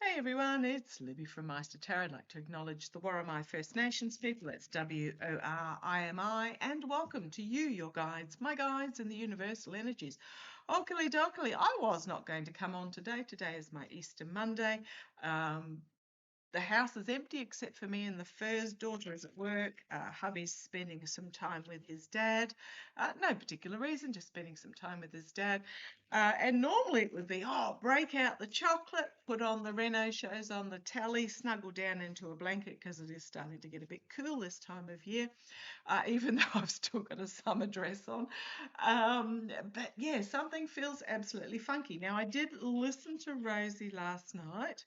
Hey everyone, it's Libby from maighstirtarot. I'd like to acknowledge the Worimi First Nations people, that's WORIMI, and welcome to you, your guides, my guides in the universal energies. Oakley dokley, I was not going to come on today. Today is my Easter Monday. The house is empty except for me and the furs. Daughter is at work. Hubby's spending some time with his dad. No particular reason, just spending some time with his dad. And normally it would be, break out the chocolate, put on the Reno shows on the telly, snuggle down into a blanket because it is starting to get a bit cool this time of year, even though I've still got a summer dress on. But yeah, something feels absolutely funky. Now, I did listen to Rosie last night.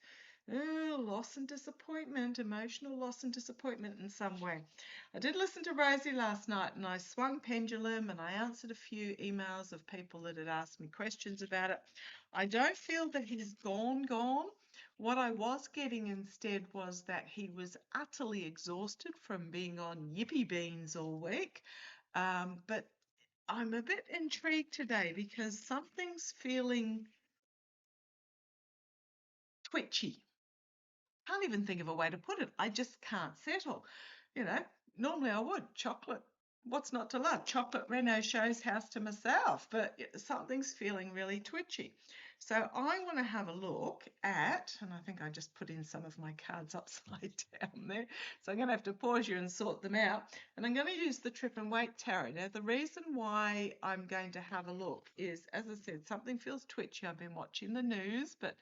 Loss and disappointment, emotional loss and disappointment in some way. I did listen to Rosie last night and I swung pendulum and I answered a few emails of people that had asked me questions about it. I don't feel that he's gone. What I was getting instead was that he was utterly exhausted from being on yippee beans all week. But I'm a bit intrigued today because something's feeling twitchy. Can't even think of a way to put it. I just can't settle. You know, normally I would. Chocolate, what's not to love? Chocolate Renault shows house to myself, but something's feeling really twitchy. So I want to have a look at, and I think I just put in some of my cards upside down there. So I'm going to have to pause you and sort them out. And I'm going to use the Trip and Wait Tarot. Now, the reason why I'm going to have a look is, as I said, something feels twitchy. I've been watching the news, but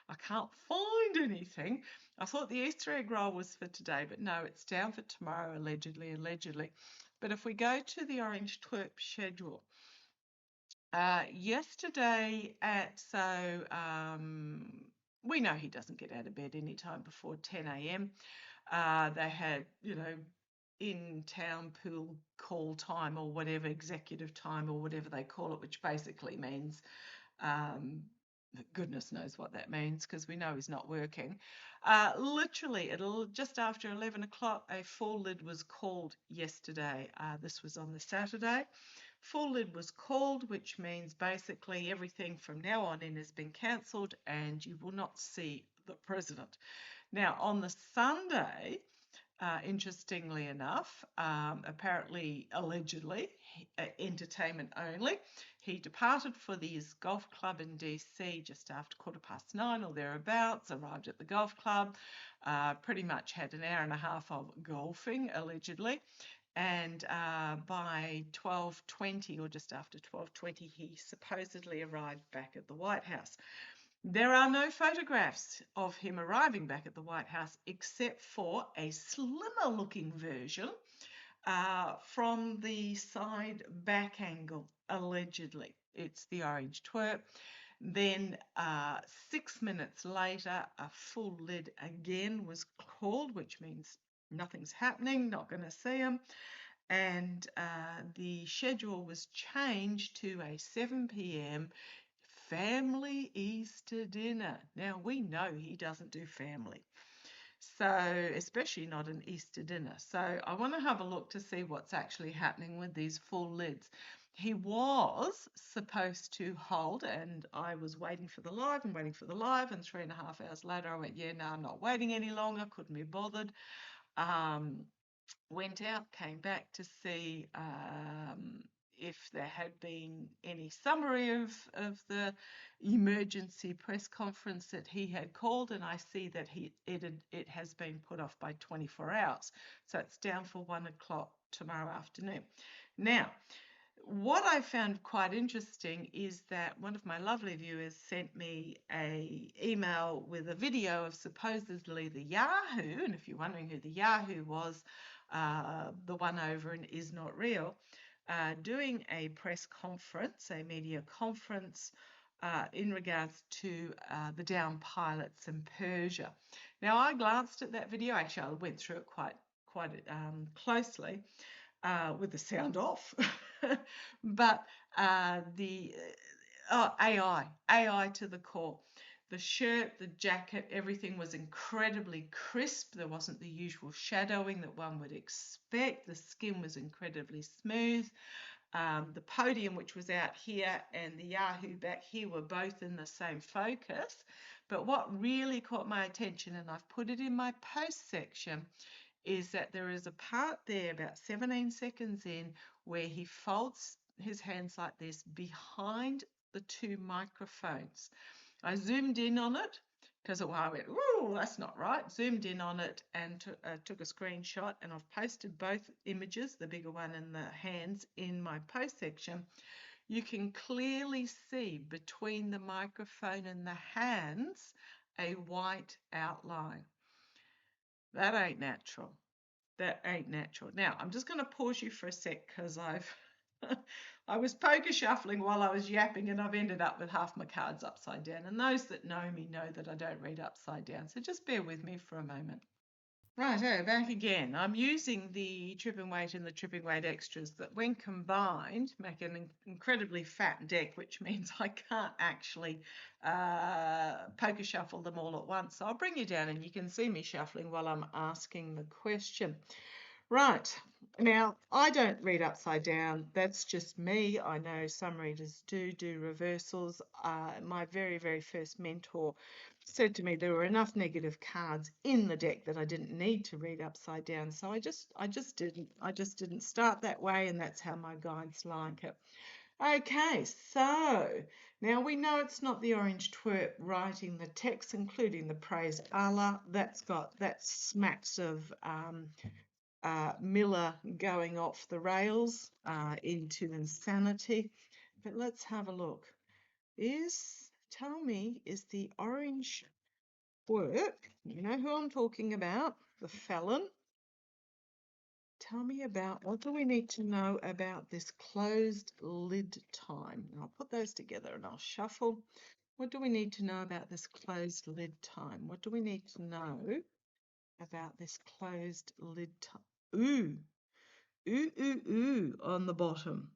I can't find anything. I thought the Easter egg roll was for today, but no, it's down for tomorrow, allegedly. But if we go to the Orange Twerp schedule, yesterday we know he doesn't get out of bed anytime before 10 a.m. They had, in town pool call time or whatever, executive time or whatever they call it, which basically means goodness knows what that means because we know he's not working. Literally, just after 11 o'clock, a full lid was called yesterday. This was on the Saturday. Full lid was called, which means basically everything from now on in has been cancelled and you will not see the president. Now, on the Sunday, interestingly enough, apparently, allegedly, entertainment only. He departed for his golf club in DC just after 9:15 or thereabouts, arrived at the golf club, pretty much had an hour and a half of golfing, allegedly. And by 12:20 or just after 12:20, he supposedly arrived back at the White House. There are no photographs of him arriving back at the White House except for a slimmer looking version from the side back angle, allegedly. It's the Orange Twerp. Then 6 minutes later, a full lid again was called, which means nothing's happening, not going to see him. And the schedule was changed to a 7 p.m. family Easter dinner. Now, we know he doesn't do family, so especially not an Easter dinner. So I want to have a look to see what's actually happening with these full lids. He was supposed to hold, and I was waiting for the live and 3.5 hours later I went, yeah, no, I'm not waiting any longer, couldn't be bothered. Went out, came back to see if there had been any summary of the emergency press conference that he had called, and I see that it has been put off by 24 hours. So it's down for 1 o'clock tomorrow afternoon. Now, what I found quite interesting is that one of my lovely viewers sent me an email with a video of supposedly the Yahoo, and if you're wondering who the Yahoo was, the one over in Is Not Real, doing a press conference, a media conference in regards to the down pilots in Persia. Now, I glanced at that video. Actually, I went through it quite closely with the sound off. But the AI to the core. The shirt, the jacket, everything was incredibly crisp. There wasn't the usual shadowing that one would expect. The skin was incredibly smooth. The podium, which was out here, and the Yahoo back here were both in the same focus. But what really caught my attention, and I've put it in my post section, is that there is a part there about 17 seconds in where he folds his hands like this behind the two microphones. I zoomed in on it because I went, "Ooh, that's not right." Zoomed in on it and took a screenshot, and I've posted both images, the bigger one and the hands, in my post section. You can clearly see between the microphone and the hands a white outline. That ain't natural. That ain't natural. Now, I'm just going to pause you for a sec because I was poker shuffling while I was yapping, and I've ended up with half my cards upside down. And those that know me know that I don't read upside down. So just bear with me for a moment. Righto, back again. I'm using the Tripping Weight and the Tripping Weight extras that, when combined, make an incredibly fat deck, which means I can't actually poker shuffle them all at once. So I'll bring you down and you can see me shuffling while I'm asking the question. Right, now I don't read upside down. That's just me. I know some readers do reversals. My very, very first mentor said to me there were enough negative cards in the deck that I didn't need to read upside down. So I just didn't start that way, and that's how my guides like it. Okay, so now we know it's not the Orange Twerp writing the text, including the praise Allah. That smacks of Miller going off the rails into insanity. But let's have a look. Tell me, is the Orange Twerp, you know who I'm talking about, the felon? Tell me about, what do we need to know about this closed lid time? And I'll put those together and I'll shuffle. What do we need to know about this closed lid time? What do we need to know about this closed lid time? Ooh, ooh, ooh, ooh on the bottom.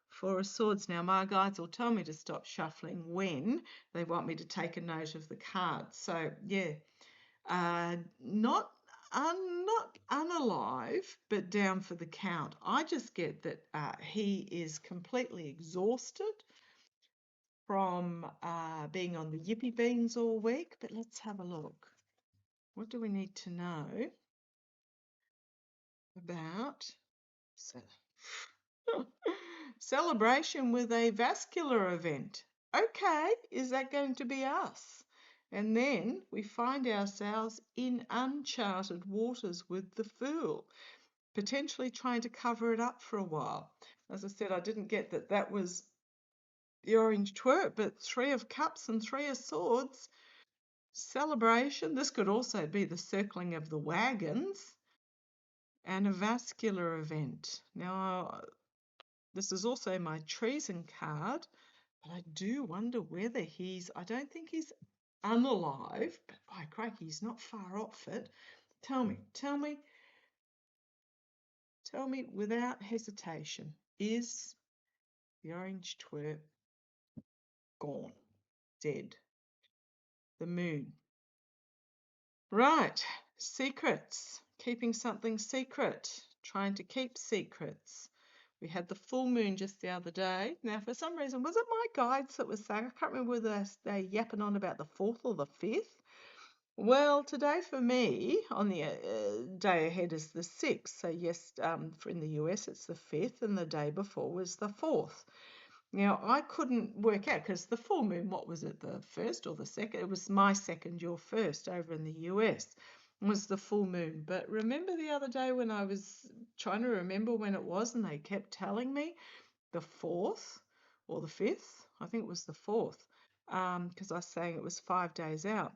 Four of Swords. Now, my guides will tell me to stop shuffling when they want me to take a note of the card. So, yeah, not unalive, but down for the count. I just get that he is completely exhausted from being on the yippee beans all week. But let's have a look. What do we need to know about celebration with a vascular event? Okay, is that going to be us? And then we find ourselves in uncharted waters with the Fool, potentially trying to cover it up for a while. As I said, I didn't get that that was the Orange Twerp, but Three of Cups and Three of Swords. Celebration. This could also be the circling of the wagons and a vascular event. Now, this is also my treason card, but I do wonder whether I don't think he's unalive, but by crikey, he's not far off it. Tell me without hesitation, is the Orange Twerp gone, dead? The Moon. Right, secrets, keeping something secret, trying to keep secrets. We had the full moon just the other day. Now, for some reason, was it my guides that was saying, I can't remember whether they yapping on about the 4th or the 5th. Well, today for me, on the day ahead is the 6th. So yes, in the US it's the 5th, and the day before was the 4th. Now, I couldn't work out because the full moon, what was it, the 1st or the 2nd? It was my 2nd, your 1st over in the US was the full moon. But remember the other day when I was trying to remember when it was, and they kept telling me the 4th or the 5th? I think it was the 4th, because I was saying it was 5 days out.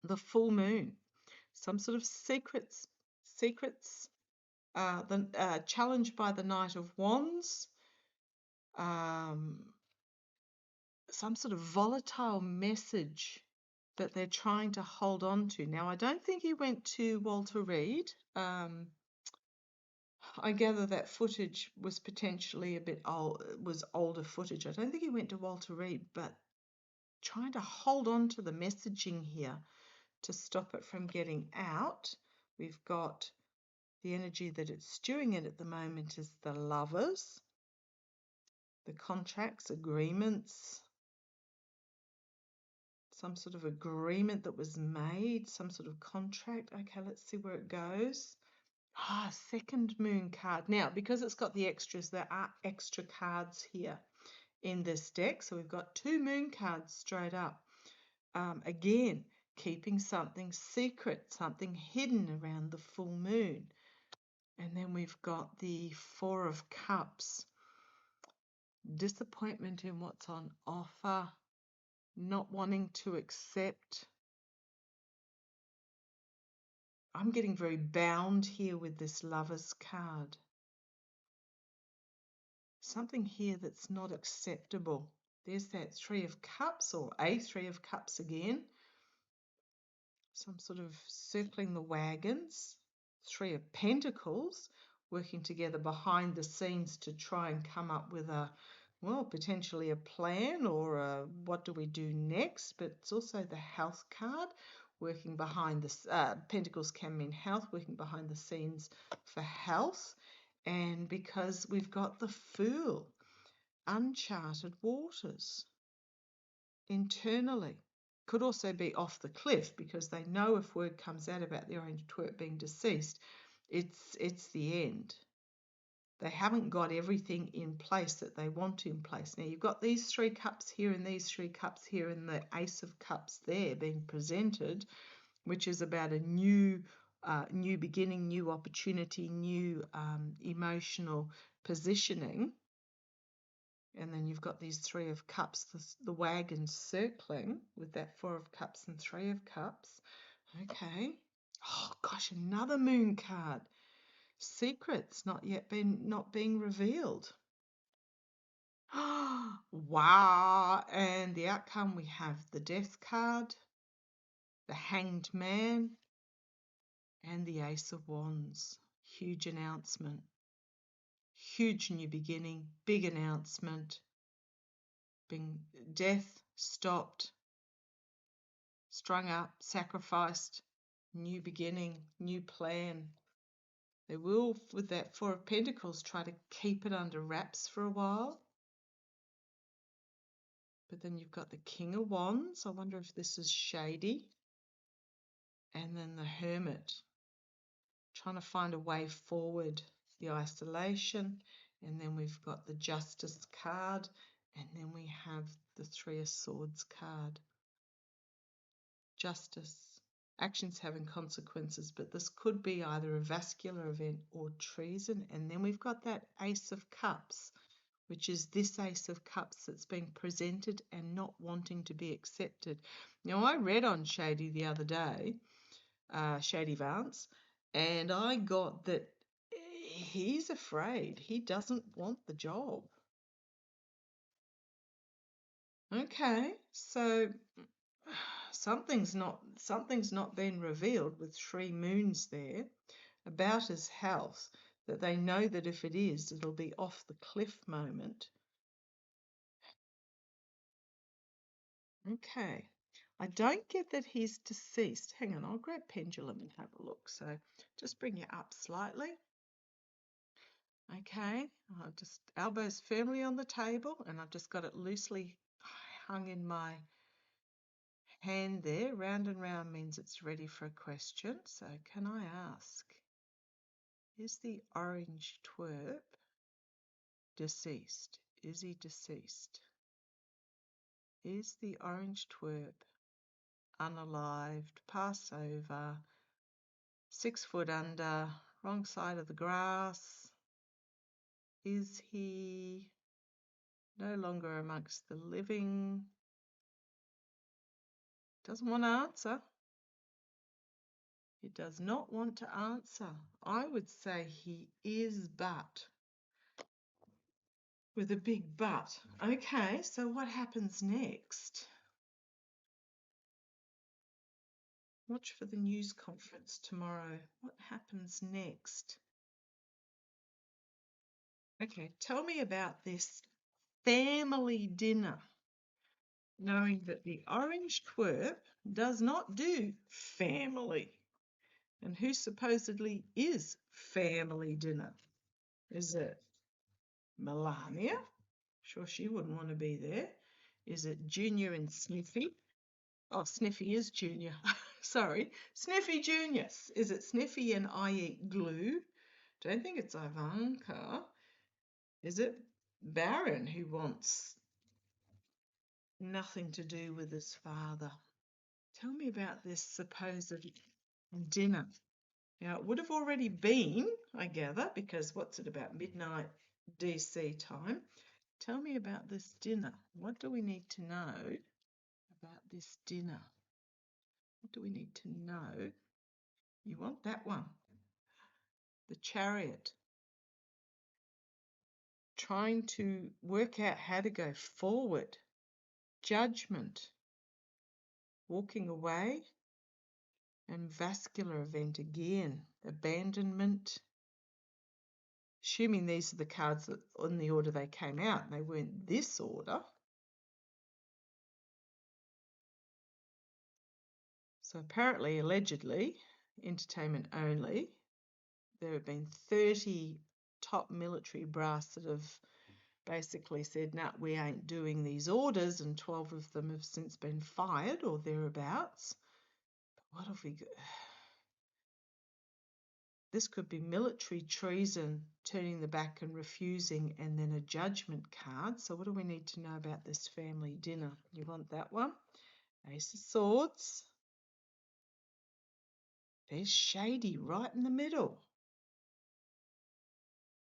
The full moon, some sort of secrets, challenged by the Knight of Wands, some sort of volatile message that they're trying to hold on to. Now, I don't think he went to Walter Reed. I gather that footage was potentially a bit old, was older footage. I don't think he went to Walter Reed, but trying to hold on to the messaging here to stop it from getting out. We've got the energy that it's stewing in at the moment is the Lovers. The contracts, agreements, some sort of agreement that was made, some sort of contract. Okay, let's see where it goes. Second moon card. Now, because it's got the extras, there are extra cards here in this deck. So we've got 2 moon cards straight up. Again, keeping something secret, something hidden around the full moon. And then we've got the 4 of Cups. Disappointment in what's on offer, not wanting to accept. I'm getting very bound here with this Lover's card. Something here that's not acceptable. There's that 3 of Cups, or a 3 of Cups again. Some sort of circling the wagons. 3 of Pentacles, working together behind the scenes to try and come up with a, well, potentially a plan, or a, what do we do next? But it's also the Health card, working behind the Pentacles can mean health, working behind the scenes for health. And because we've got the Fool, uncharted waters internally. Could also be off the cliff, because they know if word comes out about the Orange Twerp being deceased, it's the end. They haven't got everything in place that they want in place. Now, you've got these 3 cups here and these 3 cups here and the Ace of Cups there being presented, which is about a new beginning, new opportunity, new emotional positioning. And then you've got these 3 of Cups, the wagon circling with that 4 of Cups and 3 of Cups. Okay. Oh gosh, another moon card. Secrets not being revealed. Wow. And the outcome, we have the Death card, the Hanged Man, and the Ace of Wands. Huge announcement. Huge new beginning, big announcement. Being death stopped, strung up, sacrificed, new beginning, new plan. They will, with that 4 of Pentacles, try to keep it under wraps for a while. But then you've got the King of Wands. I wonder if this is shady. And then the Hermit, trying to find a way forward, the isolation. And then we've got the Justice card. And then we have the 3 of Swords card. Justice. Actions having consequences, but this could be either a vascular event or treason. And then we've got that Ace of Cups, which is this Ace of Cups that's being presented and not wanting to be accepted. Now, I read on Shady the other day, Shady Vance, and I got that he's afraid. He doesn't want the job. Okay, so something's not been revealed with 3 moons there about his health, that they know that if it is, it'll be off the cliff moment. Okay, I don't get that he's deceased. Hang on, I'll grab pendulum and have a look. So just bring you up slightly. Okay, I'll just elbows firmly on the table, and I've just got it loosely hung in my hand there. Round and round means it's ready for a question. So can I ask, is the Orange Twerp deceased? Is he deceased? Is the Orange Twerp unalived, pass over, 6 foot under, wrong side of the grass? Is he no longer amongst the living? Doesn't want to answer. He does not want to answer. I would say he is, but with a big but. Okay, so what happens next? Watch for the news conference tomorrow. What happens next? Okay, tell me about this family dinner, knowing that the Orange Twerp does not do family. And who supposedly is family dinner? Is it Melania? Sure, she wouldn't want to be there. Is it Junior and Sniffy? Oh, Sniffy is Junior. Sorry, Sniffy Junior. Is it Sniffy and I Eat Glue? Don't think it's Ivanka. Is it Baron who wants nothing to do with his father? Tell me about this supposed dinner. Now, it would have already been, I gather, because what's it about midnight DC time? Tell me about this dinner. What do we need to know about this dinner? What do we need to know? You want that one. The Chariot. Trying to work out how to go forward. Judgment. Walking away. And vascular event again. Abandonment. Assuming these are the cards that in the order they came out, and they weren't this order. So apparently, allegedly, entertainment only, there have been 30 top military brass that have basically said, nah, we ain't doing these orders, and 12 of them have since been fired or thereabouts. But what have we got? This could be military treason, turning the back and refusing, and then a judgment card. So what do we need to know about this family dinner? You want that one? Ace of Swords. There's Shady right in the middle.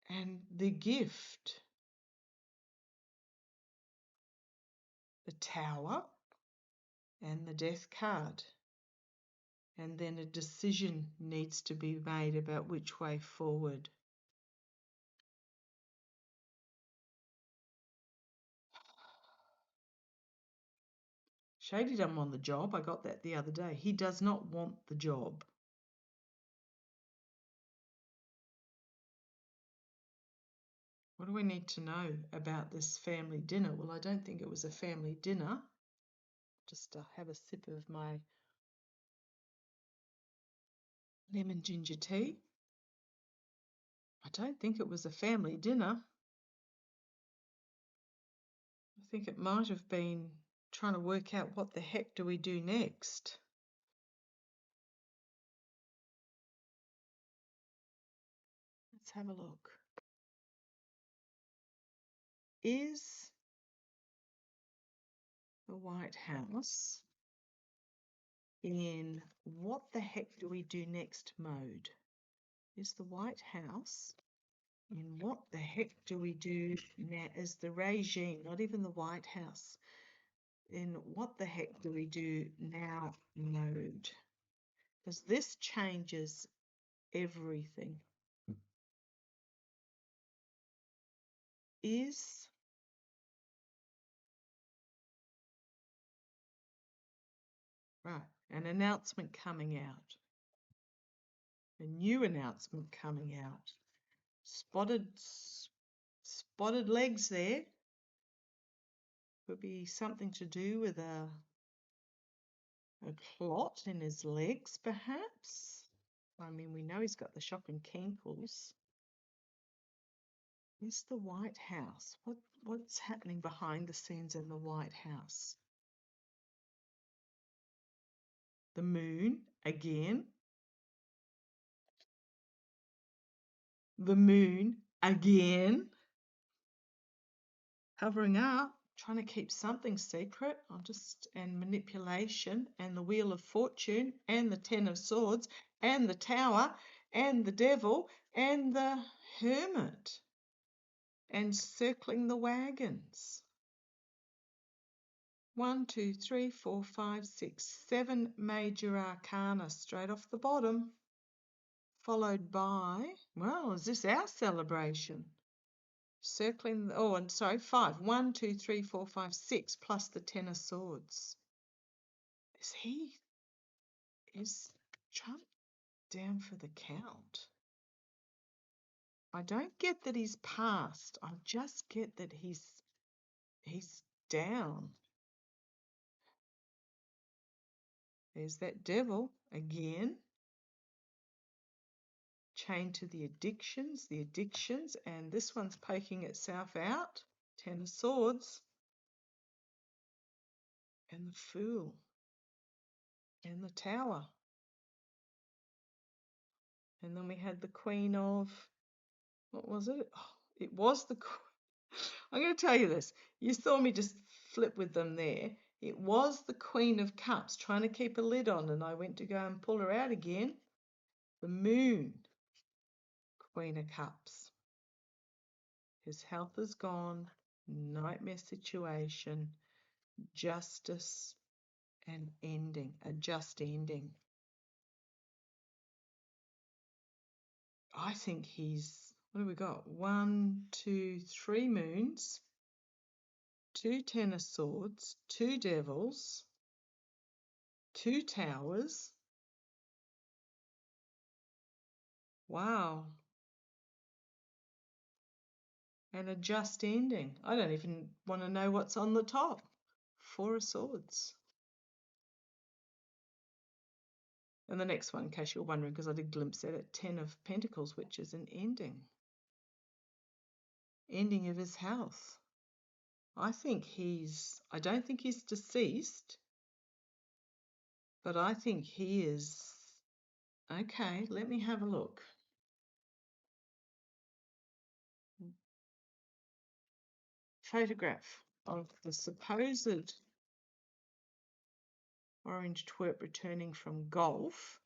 And the gift. The Tower. And the Death card. And then a decision needs to be made about which way forward. Shady doesn't want the job. I got that the other day. He does not want the job. What do we need to know about this family dinner? Well, I don't think it was a family dinner. Just have a sip of my lemon ginger tea. I don't think it was a family dinner. I think it might have been trying to work out what the heck do we do next. Let's have a look. Is the White House in what the heck do we do next mode? Is the White House in what the heck do we do now? Is the regime, not even the White House, in what the heck do we do now mode? Because this changes everything. Is right, an announcement coming out. A new announcement coming out. Spotted legs there. Could be something to do with a clot in his legs, perhaps. I mean, we know he's got the shock and kinkles. Is the White House? What's happening behind the scenes in the White House? The moon again. The moon again. Covering up, trying to keep something secret. And manipulation, and the Wheel of Fortune, and the Ten of Swords, and the Tower, and the Devil, and the Hermit, and circling the wagons. 1, 2, 3, 4, 5, 6, 7 major arcana straight off the bottom, followed by, well, is this our celebration? Circling, oh, and sorry, 5. 1, 2, 3, 4, 5, 6, plus the Ten of Swords. Is Trump down for the count? I don't get that he's passed. I just get that he's down. There's that Devil again. Chained to the addictions, and this one's poking itself out. Ten of Swords, and the Fool, and the Tower. And then we had the Queen of, what was it? Oh, it was the, I'm going to tell you this. You saw me just flip with them there. It was the Queen of Cups trying to keep a lid on, and I went to go and pull her out again. The Moon, Queen of Cups. His health is gone, nightmare situation, justice, and ending, a just ending. I think he's, what have we got? 1, 2, 3 moons, 2 Ten of Swords, 2 devils, 2 towers. Wow. And a just ending. I don't even want to know what's on the top. 4 of Swords. And the next one, in case you're wondering, because I did glimpse at it, 10 of Pentacles, which is an ending. Ending of his health. I don't think he's deceased, but I think he is. Okay, let me have a look. Photograph of the supposed Orange Twerp returning from golf.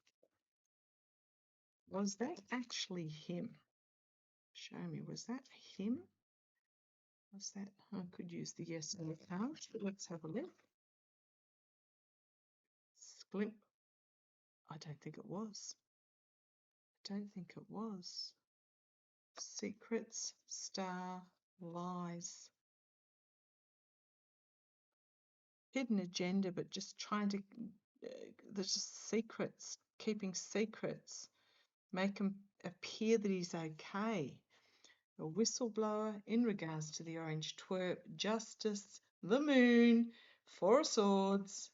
Was that actually him? Show me, was that him? Was that, I could use the yes or no card, but let's have a look. Sklimp. I don't think it was. I don't think it was. Secrets, star, lies. Hidden agenda, but just trying to, there's just secrets, keeping secrets, make him appear that he's okay. A whistleblower in regards to the Orange Twerp, justice, the Moon, 4 of Swords,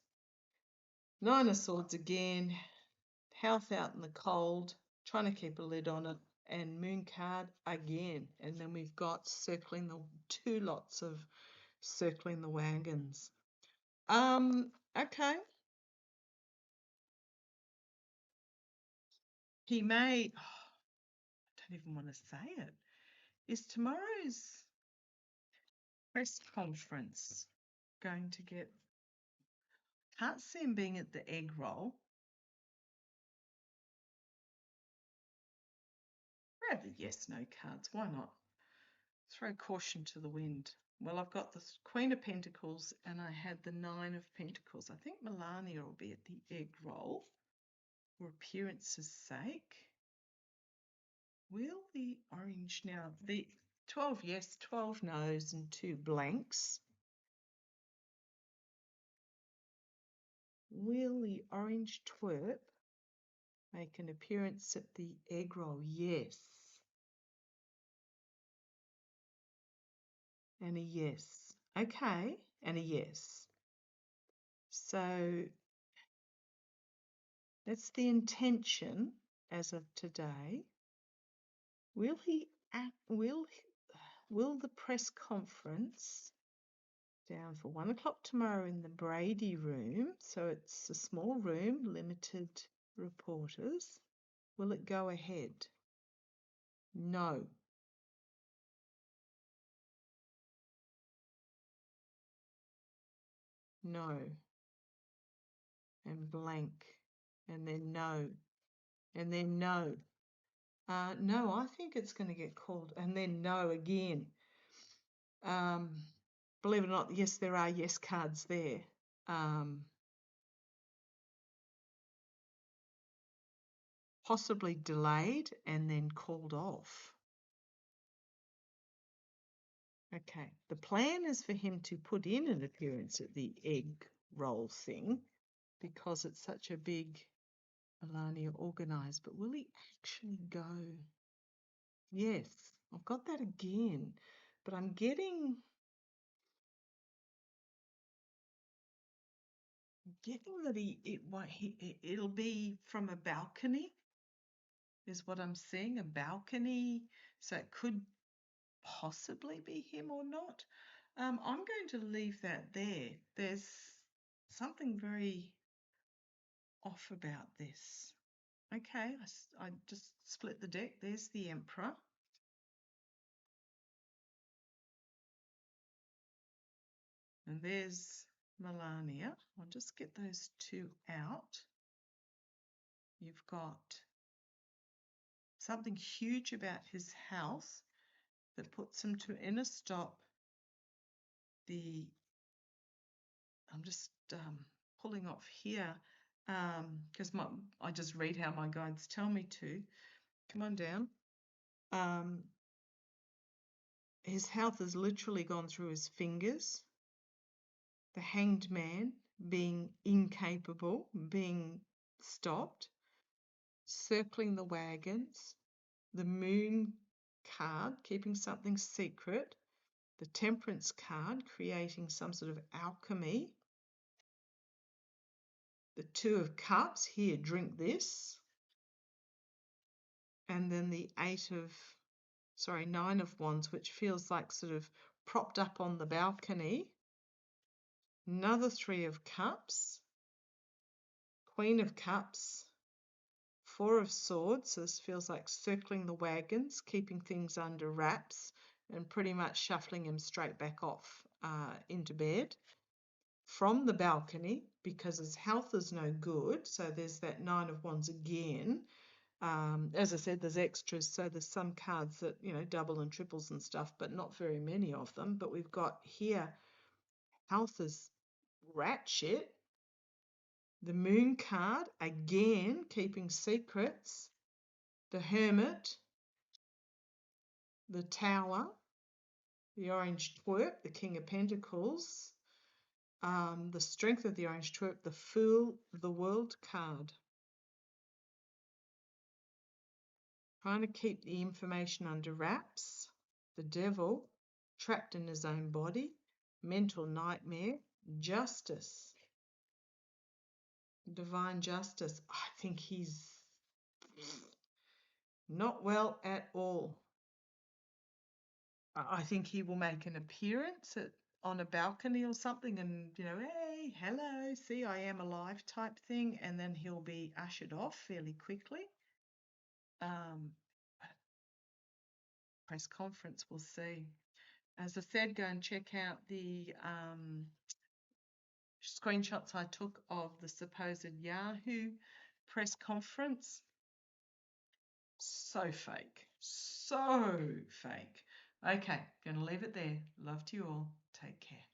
9 of Swords again, health out in the cold, trying to keep a lid on it, and Moon card again. And then we've got circling the 2 lots of circling the wagons. Okay. He may, I don't even want to say it. Is tomorrow's press conference going to get, can't see him being at the egg roll. Grab the yes, no cards, why not? Throw caution to the wind. Well, I've got the Queen of Pentacles and I had the 9 of Pentacles. I think Melania will be at the egg roll for appearance's sake. Will the orange, now the 12 yes, 12 no's and 2 blanks. Will the Orange Twerp make an appearance at the egg roll? Yes. And a yes. Okay, and a yes. So that's the intention as of today. Will he act, will the press conference down for 1 o'clock tomorrow in the Brady room, so it's a small room, limited reporters, will it go ahead? No. No. And blank. And then no. And then no. No, I think it's going to get called. And then no again. Believe it or not, yes, there are yes cards there. Possibly delayed and then called off. Okay, the plan is for him to put in an appearance at the egg roll thing because it's such a big Melania organised, but will he actually go? Yes, I've got that again, but I'm getting that it'll be from a balcony is what I'm seeing, a balcony. So it could possibly be him or not. I'm going to leave that there. There's something very off about this. Okay, I just split the deck. There's the Emperor. And there's Melania. I'll just get those two out. You've got something huge about his health that puts him to inner stop the, I'm just pulling off here because I just read how my guides tell me to. Come on down. His health has literally gone through his fingers. The Hanged Man being incapable, being stopped, circling the wagons, the Moon card, keeping something secret, the Temperance card, creating some sort of alchemy, the Two of Cups, here, drink this, and then the Nine of Wands, which feels like sort of propped up on the balcony, another Three of Cups, Queen of Cups, Four of Swords, so this feels like circling the wagons, keeping things under wraps, and pretty much shuffling him straight back off into bed from the balcony because his health is no good. So there's that Nine of Wands again. As I said, there's extras, so there's some cards that, you know, double and triples and stuff, but not very many of them. But we've got here, health is rat shit. The Moon card, again, keeping secrets. The Hermit, the Tower, the Orange Twerp, the King of Pentacles, the Strength of the Orange Twerp, the Fool, the World card. Trying to keep the information under wraps. The Devil, trapped in his own body, mental nightmare, Justice, Divine Justice. I think he's not well at all. I think he will make an appearance on a balcony or something and, you know, hey, hello, see, I am alive type thing, and then he'll be ushered off fairly quickly. Press conference, we'll see. As I said, go and check out the screenshots I took of the supposed Yahoo press conference. So fake. So fake. Okay, going to leave it there. Love to you all. Take care.